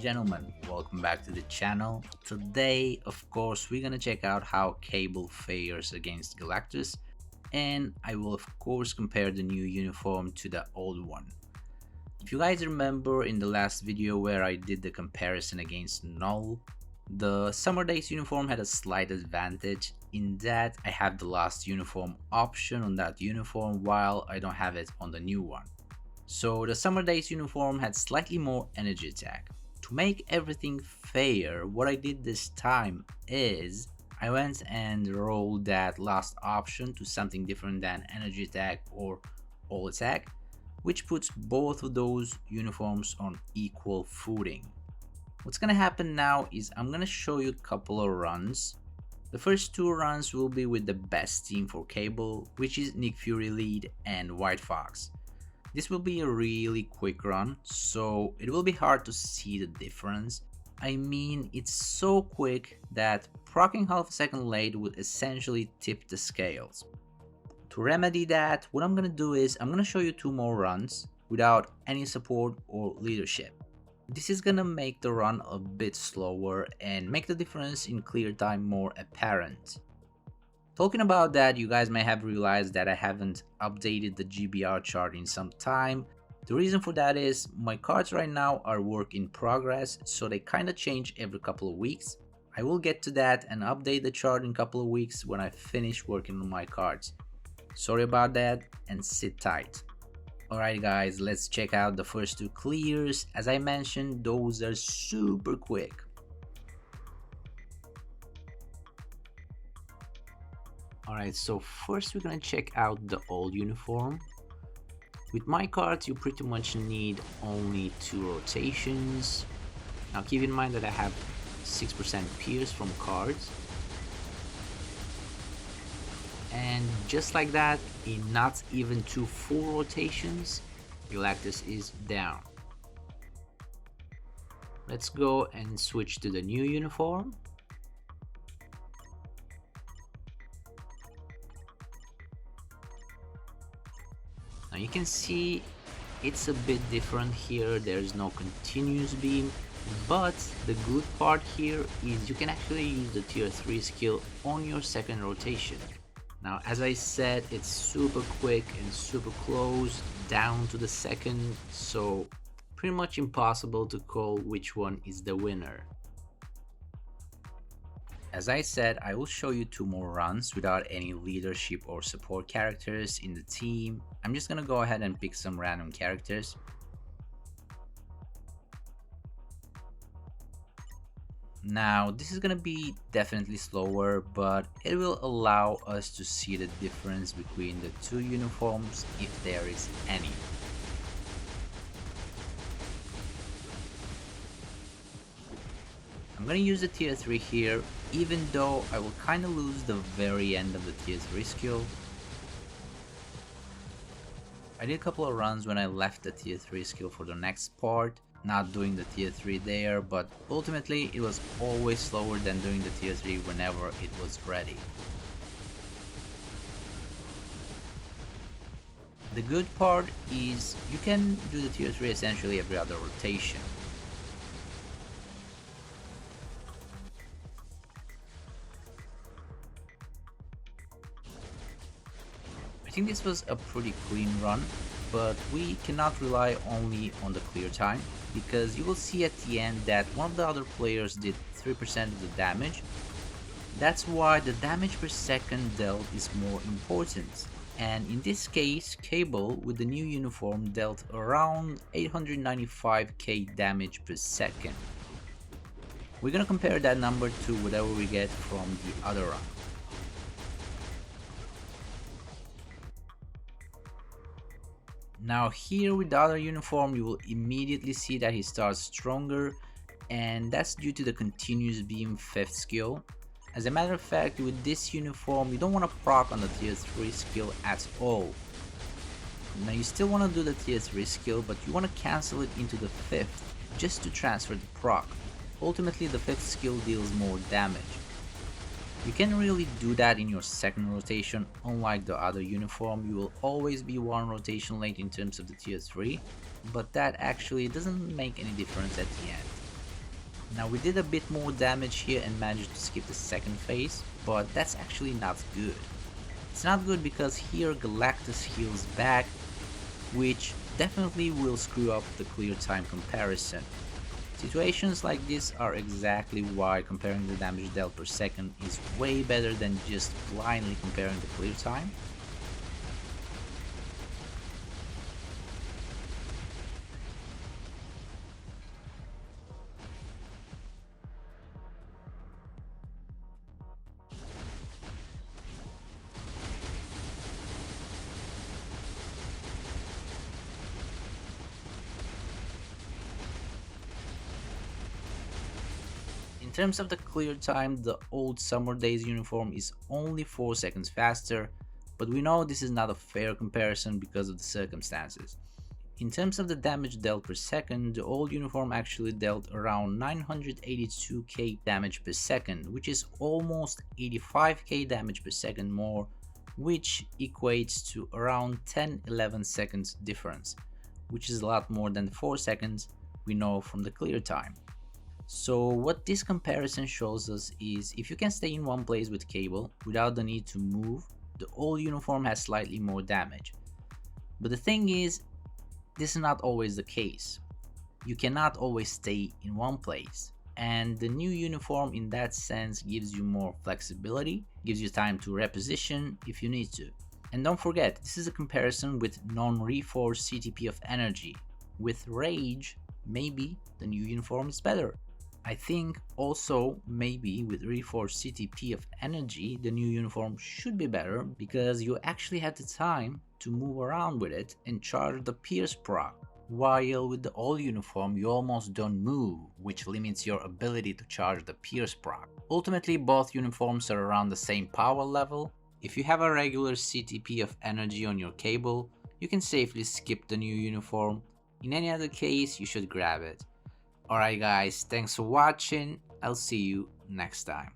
gentlemen, welcome back to the channel. Today, of course, we're gonna check out how Cable fares against Galactus, and I will of course compare the new uniform to the old one. If you guys remember in the last video where I did the comparison against Null, the Summer Days uniform had a slight advantage in that I have the last uniform option on that uniform while I don't have it on the new one. So the Summer Days uniform had slightly more energy attack. To make everything fair, what I did this time is I went and rolled that last option to something different than energy attack or all attack, which puts both of those uniforms on equal footing. What's gonna happen now is I'm gonna show you a couple of runs. The first two runs will be with the best team for Cable, which is Nick Fury Lead and White Fox. This will be a really quick run, so it will be hard to see the difference. I mean, it's so quick that proccing half a second late would essentially tip the scales. To remedy that, what I'm gonna do is I'm gonna show you two more runs without any support or leadership. This is gonna make the run a bit slower and make the difference in clear time more apparent. Talking about that, you guys may have realized that I haven't updated the GBR chart in some time. The reason for that is my cards right now are work in progress, so they kinda change every couple of weeks. I will get to that and update the chart in a couple of weeks when I finish working on my cards. Sorry about that and sit tight. Alright guys, let's check out the first two clears. As I mentioned, those are super quick. Alright, so first we're gonna check out the old uniform. With my cards, you pretty much need only 2 rotations. Now keep in mind that I have 6% pierce from cards. And just like that, in not even 2 full rotations, Galactus is down. Let's go and switch to the new uniform. Now you can see it's a bit different here, there's no continuous beam, but the good part here is you can actually use the tier 3 skill on your second rotation. Now as I said, it's super quick and super close down to the second, so pretty much impossible to call which one is the winner. As I said, I will show you 2 more runs without any leadership or support characters in the team. I'm just gonna go ahead and pick some random characters. Now, this is gonna be definitely slower, but it will allow us to see the difference between the 2 uniforms if there is any. I'm gonna use the tier 3 here, even though I will kinda lose the very end of the tier 3 skill. I did a couple of runs when I left the tier 3 skill for the next part, not doing the tier 3 there, but ultimately it was always slower than doing the tier 3 whenever it was ready. The good part is you can do the tier 3 essentially every other rotation. I think this was a pretty clean run, but we cannot rely only on the clear time, because you will see at the end that one of the other players did 3% of the damage. That's why the damage per second dealt is more important, and in this case, Cable with the new uniform dealt around 895k damage per second. We're gonna compare that number to whatever we get from the other run. Now here with the other uniform, you will immediately see that he starts stronger, and that's due to the continuous beam 5th skill. As a matter of fact, with this uniform, you don't want to proc on the tier 3 skill at all. Now you still want to do the tier 3 skill, but you want to cancel it into the 5th just to transfer the proc. Ultimately the 5th skill deals more damage. You can really do that in your second rotation. Unlike the other uniform, you will always be 1 rotation late in terms of the tier 3, but that actually doesn't make any difference at the end. Now we did a bit more damage here and managed to skip the second phase, but that's actually not good. It's not good because here Galactus heals back, which definitely will screw up the clear time comparison. Situations like this are exactly why comparing the damage dealt per second is way better than just blindly comparing the clear time. In terms of the clear time, the old Summer Days uniform is only 4 seconds faster, but we know this is not a fair comparison because of the circumstances. In terms of the damage dealt per second, the old uniform actually dealt around 982k damage per second, which is almost 85k damage per second more, which equates to around 10-11 seconds difference, which is a lot more than the 4 seconds we know from the clear time. So what this comparison shows us is if you can stay in one place with Cable without the need to move, the old uniform has slightly more damage. But the thing is, this is not always the case. You cannot always stay in one place, and the new uniform in that sense gives you more flexibility, gives you time to reposition if you need to. And don't forget, this is a comparison with non-reforged CTP of energy. With Rage, maybe the new uniform is better. I think also maybe with reforged CTP of energy the new uniform should be better because you actually have the time to move around with it and charge the Pierce proc, while with the old uniform you almost don't move, which limits your ability to charge the Pierce proc. Ultimately both uniforms are around the same power level. If you have a regular CTP of energy on your Cable, you can safely skip the new uniform. In any other case, you should grab it. Alright guys, thanks for watching, I'll see you next time.